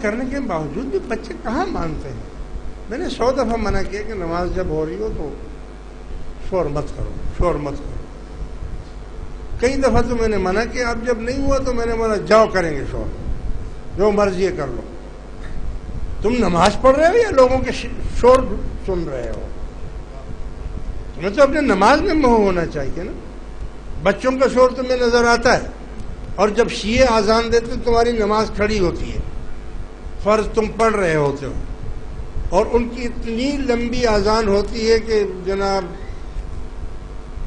کرنے کے باوجود بھی بچے کہاں مانتے ہیں. میں نے 100 دفعہ منع کیا کہ نماز جب ہو رہی ہو تو شور مت کرو. کئی دفعہ تو میں نے منع کیا. اب جب نہیں ہوا تو میں نے بولا جاؤ کریں گے شور، جو مرضی کر لو. تم نماز پڑھ رہے ہو یا لوگوں کے شور سن رہے ہو؟ تمہیں تو اپنے نماز میں موہ ہونا چاہیے نا. بچوں کا شور تمہیں نظر آتا ہے، اور جب شیعہ اذان دیتے تمہاری نماز کھڑی ہوتی ہے، فرض تم پڑھ رہے ہوتے ہو، اور ان کی اتنی لمبی اذان ہوتی ہے کہ جناب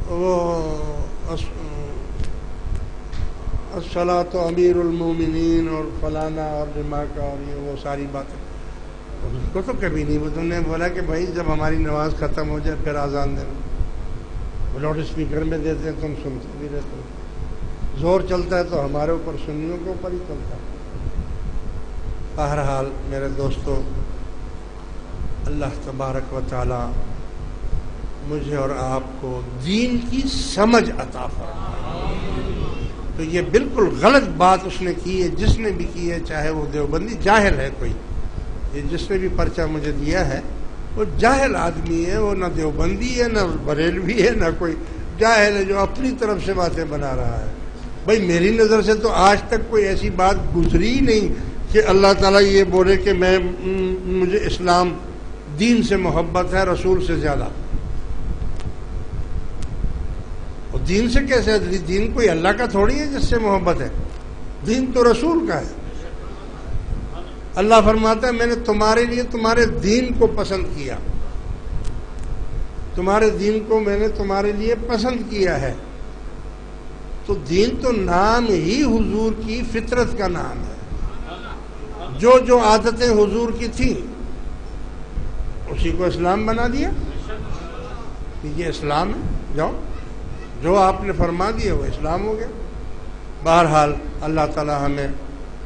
وہ الصلاۃ امیر المومنین اور فلانا اور دماغ اور یہ وہ ساری باتیں. اس کو تو کبھی نہیں. تم نے بولا کہ بھائی جب ہماری نماز ختم ہو جائے پھر اذان دینا. وہ لاؤڈ اسپیکر میں دیتے ہیں، تم سنتے بھی رہتے ہو. زور چلتا ہے تو ہمارے اوپر، سنیوں کے اوپر ہی چلتا ہے. بہرحال میرے دوستو، اللہ تبارک و تعالی مجھے اور آپ کو دین کی سمجھ عطا فرمائے. تو یہ بالکل غلط بات اس نے کی ہے، جس نے بھی کی ہے، چاہے وہ دیوبندی جاہل ہے کوئی. یہ جس نے بھی پرچہ مجھے دیا ہے وہ جاہل آدمی ہے. وہ نہ دیوبندی ہے، نہ بریلوی ہے، نہ کوئی جاہل ہے جو اپنی طرف سے باتیں بنا رہا ہے. بھائی میری نظر سے تو آج تک کوئی ایسی بات گزری ہی نہیں کہ اللہ تعالیٰ یہ بولے کہ مجھے اسلام دین سے محبت ہے رسول سے زیادہ. اور دین سے کیسے ہے؟ دین کوئی اللہ کا تھوڑی ہے جس سے محبت ہے. دین تو رسول کا ہے. اللہ فرماتا ہے میں نے تمہارے لیے تمہارے دین کو پسند کیا. تمہارے دین کو میں نے تمہارے لیے پسند کیا ہے. تو دین تو نام ہی حضور کی فطرت کا نام ہے. جو عادتیں حضور کی تھیں اسی کو اسلام بنا دیا. یہ اسلام ہے. جاؤ جو آپ نے فرما دیا وہ اسلام ہو گیا. بہرحال اللہ تعالی ہمیں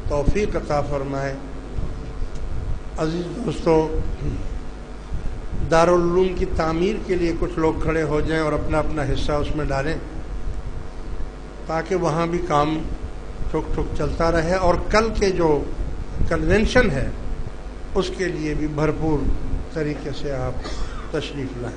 توفیق عطا فرمائے. عزیز دوستو، دارالعلوم کی تعمیر کے لیے کچھ لوگ کھڑے ہو جائیں اور اپنا اپنا حصہ اس میں ڈالیں تاکہ وہاں بھی کام ٹھک ٹھک چلتا رہے. اور کل کے جو کنونشن ہے اس کے لیے بھی بھرپور طریقے سے آپ تشریف لائیں.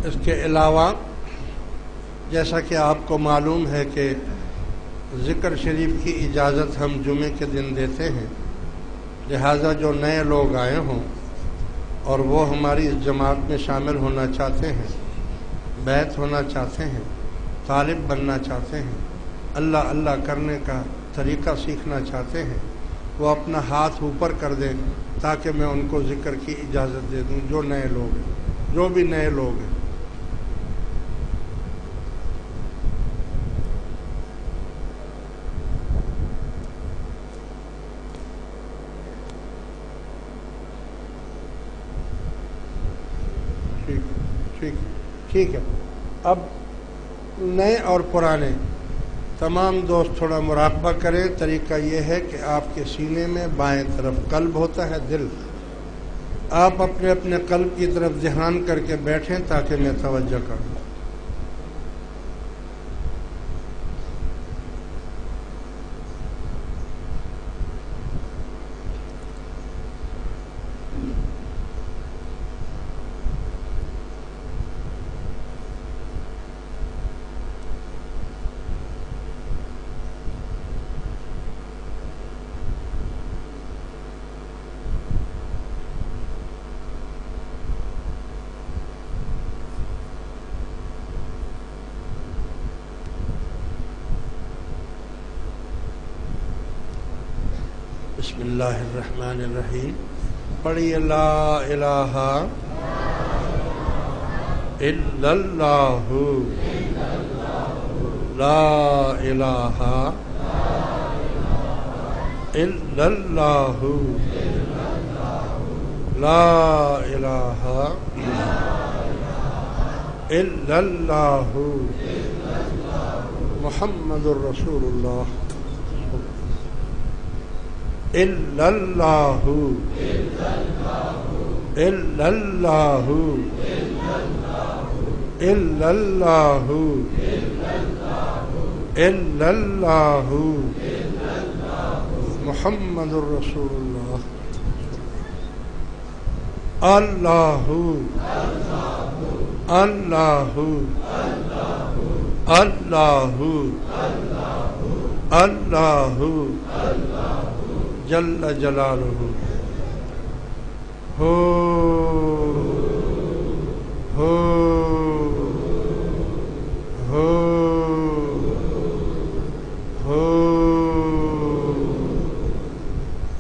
اس کے علاوہ جیسا کہ آپ کو معلوم ہے کہ ذکر شریف کی اجازت ہم جمعے کے دن دیتے ہیں. لہٰذا جو نئے لوگ آئے ہوں اور وہ ہماری اس جماعت میں شامل ہونا چاہتے ہیں، بیعت ہونا چاہتے ہیں، طالب بننا چاہتے ہیں، اللہ اللہ کرنے کا طریقہ سیکھنا چاہتے ہیں، وہ اپنا ہاتھ اوپر کر دیں تاکہ میں ان کو ذکر کی اجازت دے دوں. جو نئے لوگ ہیں، جو بھی نئے لوگ ہیں. ٹھیک ہے. اب نئے اور پرانے تمام دوست تھوڑا مراقبہ کریں. طریقہ یہ ہے کہ آپ کے سینے میں بائیں طرف قلب ہوتا ہے، دل. آپ اپنے اپنے قلب کی طرف دھیان کر کے بیٹھیں تاکہ میں توجہ کروں. بسم اللہ الرحمن الرحیم. پڑھیے لا الہ الا اللہ لا الہ الا اللہ لا الہ الا اللہ محمد الرسول اللہ الا اللہ الا اللہ الا اللہ الا اللہ محمد الرسول اللہ. اللہ اللہ اللہ اللہ جل جلالہ ہو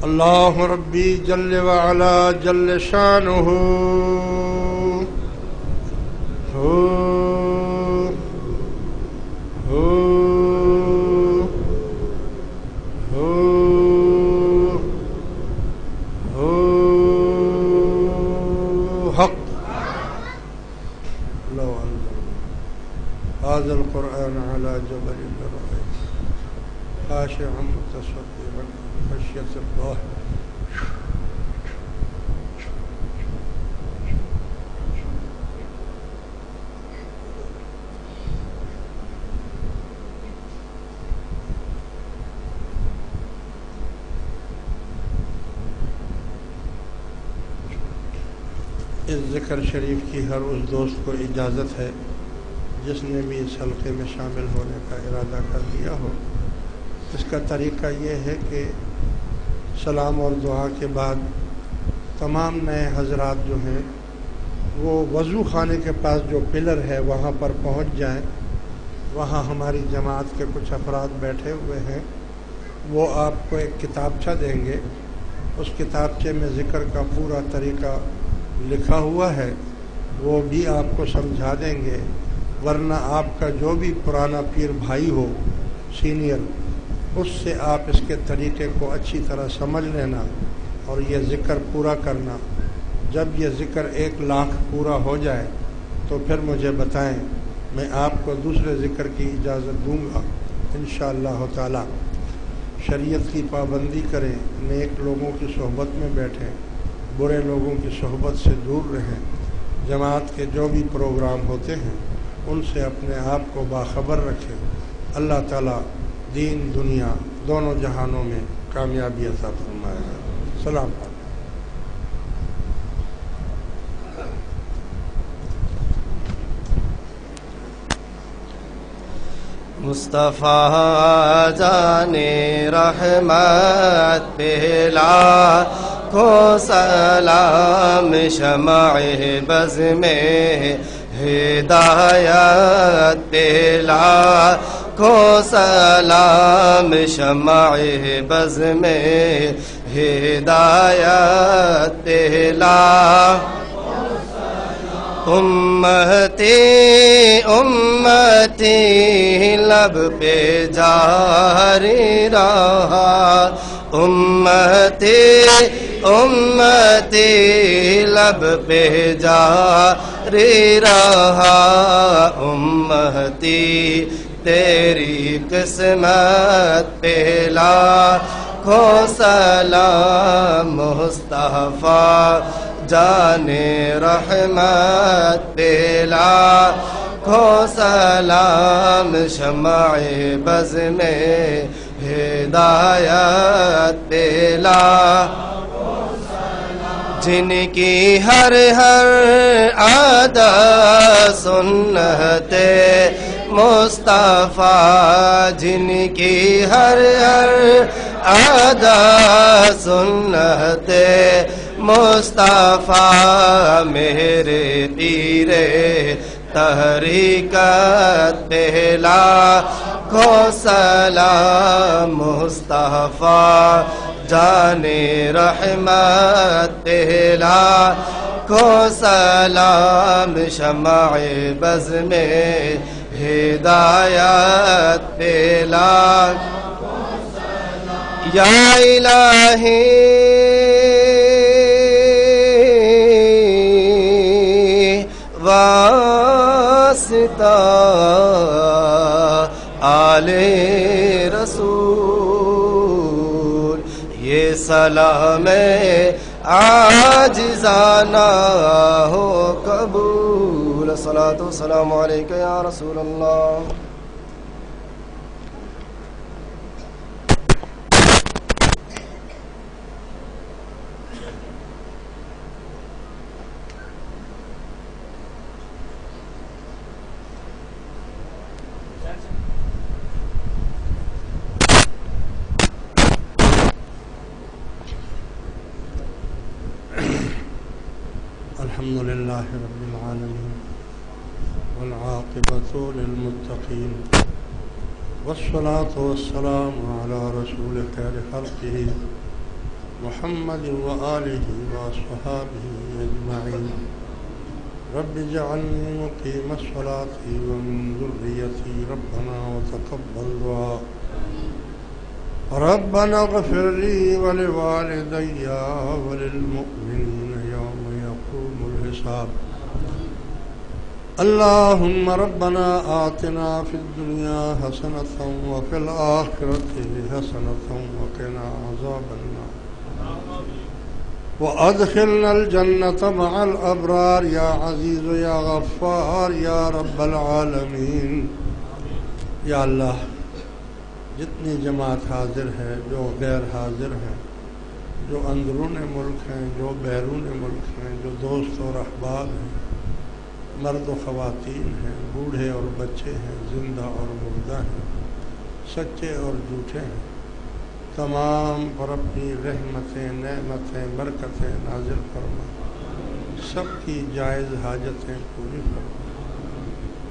اللہ ربی جل وعلا جل شانہ هذا القرآن على جبل لرأيت خاشعا متصدعا خشية الله. اس ذکر شریف کی ہر اس دوست کو اجازت ہے جس نے بھی اس حلقے میں شامل ہونے کا ارادہ کر لیا ہو. اس کا طریقہ یہ ہے کہ سلام اور دعا کے بعد تمام نئے حضرات جو ہیں وہ وضو خانے کے پاس جو پلر ہے وہاں پر پہنچ جائیں. وہاں ہماری جماعت کے کچھ افراد بیٹھے ہوئے ہیں، وہ آپ کو ایک کتابچہ دیں گے. اس کتابچے میں ذکر کا پورا طریقہ لکھا ہوا ہے، وہ بھی آپ کو سمجھا دیں گے. ورنہ آپ کا جو بھی پرانا پیر بھائی ہو سینئر، اس سے آپ اس کے طریقے کو اچھی طرح سمجھ لینا اور یہ ذکر پورا کرنا. جب یہ ذکر 1,00,000 پورا ہو جائے تو پھر مجھے بتائیں، میں آپ کو دوسرے ذکر کی اجازت دوں گا انشاءاللہ تعالی. شریعت کی پابندی کریں، نیک لوگوں کی صحبت میں بیٹھیں، برے لوگوں کی صحبت سے دور رہیں. جماعت کے جو بھی پروگرام ہوتے ہیں ان سے اپنے آپ کو باخبر رکھیں. اللہ تعالیٰ دین دنیا دونوں جہانوں میں کامیابی عطا فرمائے گا. سلام. مصطفیٰ جان رحمت پہلا کو سلام، شمع بز میں ہدایت پہلا کو سلام، شمع بز میں ہدایت پہلا. امتی امتی لب پہ جاری رہا، امتی امتی لب پہ جاری رہا. امتی تیری قسمت پہلا کھو سلام، مصطفیٰ جان رحمت پہلا کھو سلام، شمع بز میں ہدایت پہلا. جن کی ہر ہر عادت سنت مصطفیٰ، جن کی ہر ہر عادت سنت مصطفیٰ، میرے پیر تحریکت پہلا کھو سلام، مصطفیٰ جانے رحمت پہلا کو سلام شمع بز میں ہدایت پہلا یا الہی واسطہ آل رسول یہ سلام عاجزانہ ہو قبول الصلاۃ والسلام علیک یا رسول اللہ الحمد لله رب العالمين والعاقبة للمتقين والصلاة والسلام على رسول خير خلقه محمد وآله وصحابه أجمعين رب اجعلني مقيم الصلاة ومن ذريتي ربنا وتقبل دعاء ربنا اغفر لي ولوالدي وللمؤمنين يوم يقوم الحساب اللهم ربنا آتنا في الدنيا حسنة وفي الآخرة حسنة وقنا عذاب النار وأدخلنا الجنة مع الأبرار يا عزيز يا غفار يا رب العالمين یا اللہ جتنی جماعت حاضر ہے جو غیر حاضر ہیں جو اندرون ملک ہیں جو بیرون ملک ہیں جو دوست اور احباب ہیں مرد و خواتین ہیں بوڑھے اور بچے ہیں زندہ اور مردہ ہیں سچے اور جھوٹے ہیں تمام پر اپنی رحمتیں نعمتیں برکتیں نازل فرما سب کی جائز حاجتیں پوری فرما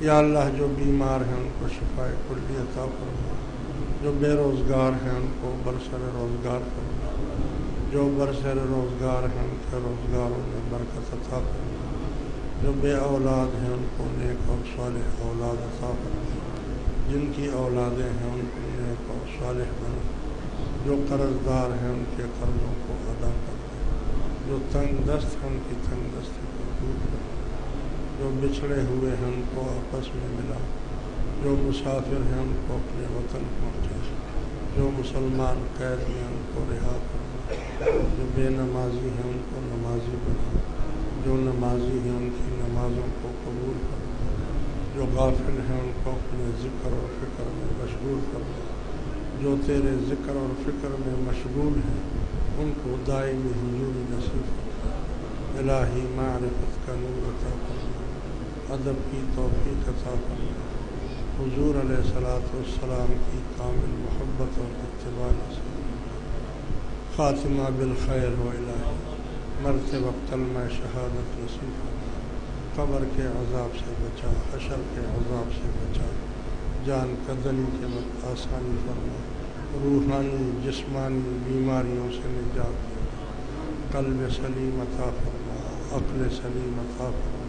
یا اللہ جو بیمار ہیں ان کو شفائے کلی عطا فرما جو بے روزگار ہیں ان کو برسر روزگار فرما جو برسر روزگار ہیں ان کے روزگاروں میں برکت عطا فرما جو بے اولاد ہیں ان کو نیک اور صالح اولاد عطا فرما جن کی اولادیں ہیں ان کو نیک اور صالح بنا جو قرض دار ہیں ان کے قرضوں کو ادا کر دے جو تنگ دست ہیں ان کی تنگ دستی کو دور کر دے جو بچھڑے ہوئے ہیں ان کو آپس میں ملا جو مسافر ہیں ان کو اپنے وطن پہنچا جو مسلمان قید میں ان کو رہا کرنا جو بے نمازی ہیں ان کو نمازی بنا جو نمازی ہیں ان کی نمازوں کو قبول کرنا جو غافل ہیں ان کو اپنے ذکر اور فکر میں مشغول کرنا جو تیرے ذکر اور فکر میں مشغول ہیں ان کو دائمی حضوری نصیب کرنا الہی معرفت کا نور عطا فرما ادب کی توفیق عطا فرما حضور علیہ الصلاۃ والسلام کی کامل محبت اور اتباع نصیب خاتمہ بالخیر و الہی مرتے وقت کلمہ شہادت نصیب فرما قبر کے عذاب سے بچا حشر کے عذاب سے بچا جان قدنی کے وقت آسانی فرما روحانی جسمانی بیماریوں سے نجات فرما قلب سلیم عطا فرما عقل سلیم عطا فرما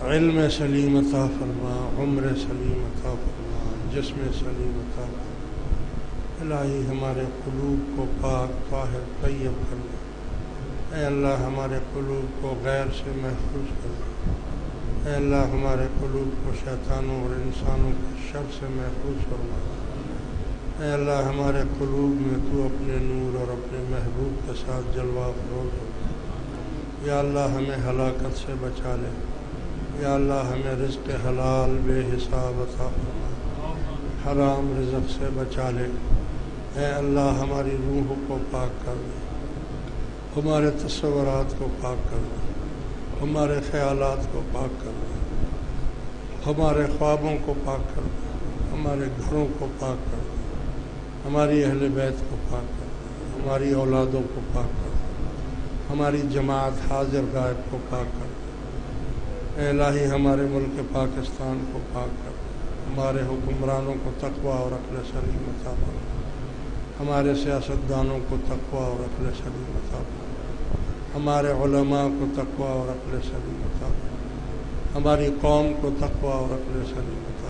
علم سلیم عطا فرما عمر سلیم عطا فرما جسم سلیم عطا فرما الہی ہمارے قلوب کو پاک طاہر طیب کر دے اے اللہ ہمارے قلوب کو غیر سے محفوظ کر دے اے اللہ ہمارے قلوب کو شیطانوں اور انسانوں کے شر سے محفوظ فرما اے اللہ ہمارے قلوب میں تو اپنے نور اور اپنے محبوب کے ساتھ جلوہ افروز ہو یا اللہ ہمیں ہلاکت سے بچا لے یا اللہ ہمیں رزق حلال بے حساب عطا فرما حرام رزق سے بچا لے اے اللہ ہماری روح کو پاک کر دے ہمارے تصورات کو پاک کر دے ہمارے خیالات کو پاک کر دے ہمارے خوابوں کو پاک کر دے ہمارے گھروں کو پاک کر دے ہماری اہل بیت کو پاک کر دے ہماری اولادوں کو پاک کر دے ہماری جماعت حاضر غائب کو پاک کر دے اے الہی ہمارے ملک پاکستان کو پاک کر دے ہمارے حکمرانوں کو تقویٰ اور عقل سلیم عطا فرما ہمارے سیاستدانوں کو تقویٰ اور عقل سلیم عطا فرما، ہمارے علماء کو تقویٰ اور عقل سلیم عطا فرما، ہماری قوم کو تقویٰ اور عقل سلیم عطا فرما۔